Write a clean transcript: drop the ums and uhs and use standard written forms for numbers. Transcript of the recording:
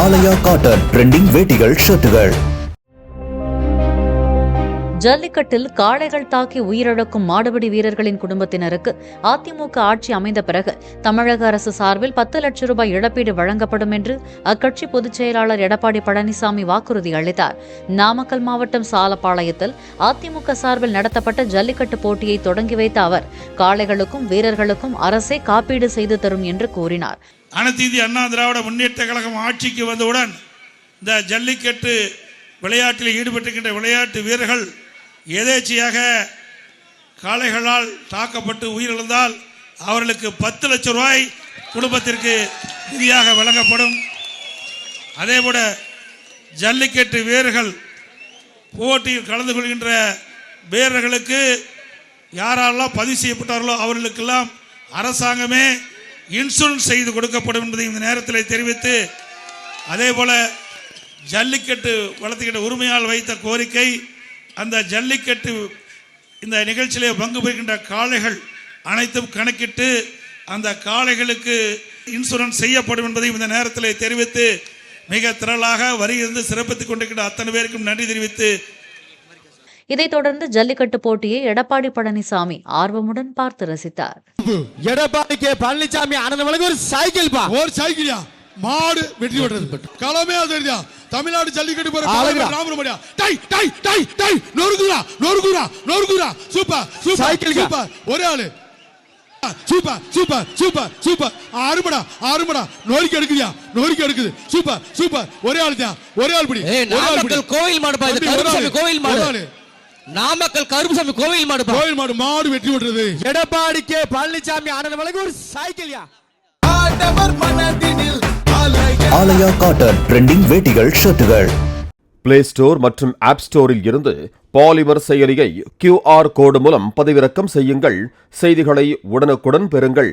ஆலயா cotton trending வேட்டிகள் ஷர்ட்டுகள். ஜல்லிக்கட்டில் காளைகள் தாக்கி உயிரிழக்கும் மாடுபிடி வீரர்களின் குடும்பத்தினருக்கு அதிமுக ஆட்சி அமைந்த பிறகு தமிழக அரசு சார்பில் 10 லட்சம் ரூபாய் இழப்பீடு வழங்கப்படும் என்று அக்கட்சி பொதுச் செயலாளர் எடப்பாடி பழனிசாமி வாக்குறுதி அளித்தார். நாமக்கல் மாவட்டம் சாலப்பாளையத்தில் அதிமுக சார்பில் நடத்தப்பட்ட ஜல்லிக்கட்டு போட்டியை தொடங்கி வைத்த அவர் காளைகளுக்கும் வீரர்களுக்கும் அரசே காப்பீடு செய்து தரும் என்று கூறினார். அனைத்து இந்திய அண்ணா திராவிட முன்னேற்ற கழகம் ஆட்சிக்கு வந்தவுடன் இந்த ஜல்லிக்கட்டு விளையாட்டில் ஈடுபட்டிருக்கின்ற விளையாட்டு வீரர்கள் எதேச்சையாக காளைகளால் தாக்கப்பட்டு உயிரிழந்தால் அவர்களுக்கு 10 லட்சம் ரூபாய் குடும்பத்திற்கு நிதியாக வழங்கப்படும். அதேபோல ஜல்லிக்கட்டு வீரர்கள் போட்டியில் கலந்து கொள்கின்ற வீரர்களுக்கு யாரெல்லாம் பதிவு செய்யப்பட்டார்களோ அவர்களுக்கெல்லாம் அரசாங்கமே இன்சூரன்ஸ் செய்து கொடுக்கப்படும் என்பதை இந்த நேரத்தில் தெரிவித்து, அதேபோல ஜல்லிக்கட்டு வளர்த்துக்கிட்ட உரிமையால் வைத்த கோரிக்கை, அந்த ஜல்லிக்கட்டு இந்த நிகழ்ச்சியிலே பங்கு பெறுகின்ற காளைகள் அனைத்தும் கணக்கிட்டு அந்த காளைகளுக்கு இன்சூரன்ஸ் செய்யப்படும் என்பதையும் இந்த நேரத்தில் தெரிவித்து, மிக திரளாக வருகிறது சிறப்பித்துக் கொண்டிருக்கின்ற அத்தனை பேருக்கும் நன்றி தெரிவித்து, இதைத் தொடர்ந்து ஜல்லிக்கட்டு போட்டியை எடப்பாடி பழனிசாமி ஆர்வமுடன் பார்த்து ரசித்தார். எடப்பாடி பழனிசாமி ஒரு சைக்கிள் ஒரு சைக்கிளா மாடு வெற்றி பெற்றது களமே தெரியா தமிழ்நாடு ஜல்லிக்கட்டு போற ராமரமணியா டை டை டை டை நொறுகுறா நொறுகுறா நொறுகுறா சூப்பர் சூப்பர் சைக்கிள் சூப்பர் ஒரே ஆளு சூப்பர் சூப்பர் சூப்பர் சூப்பர் ஆறுமடா ஆறுமடா நொறுக்கி எடுக்குதியா நொறுக்கி எடுக்குது சூப்பர் சூப்பர் ஒரே ஆளு தான் ஒரே ஆள் பிடி நாமக்கல் கோவில் மாடு பா இது கருப்புசாமி கோவில் மாடு நாமக்கல் கருப்புசாமி கோவில் மாடு கோவில் மாடு மாடு வெற்றி பெற்றது எடப்பாடி பழனிசாமி ஆனந்த ஒரு சைக்கிள்யா ஆலயா காட்டன் ட்ரெண்டிங் வேட்டிகள் ஷர்ட்டுகள். பிளே ஸ்டோர் மற்றும் ஆப் ஸ்டோரில் இருந்து பாலிமர் செயலியை QR கோடு மூலம் பதிவிறக்கம் செய்யுங்கள். செய்திகளை உடனுக்குடன் பெறுங்கள்.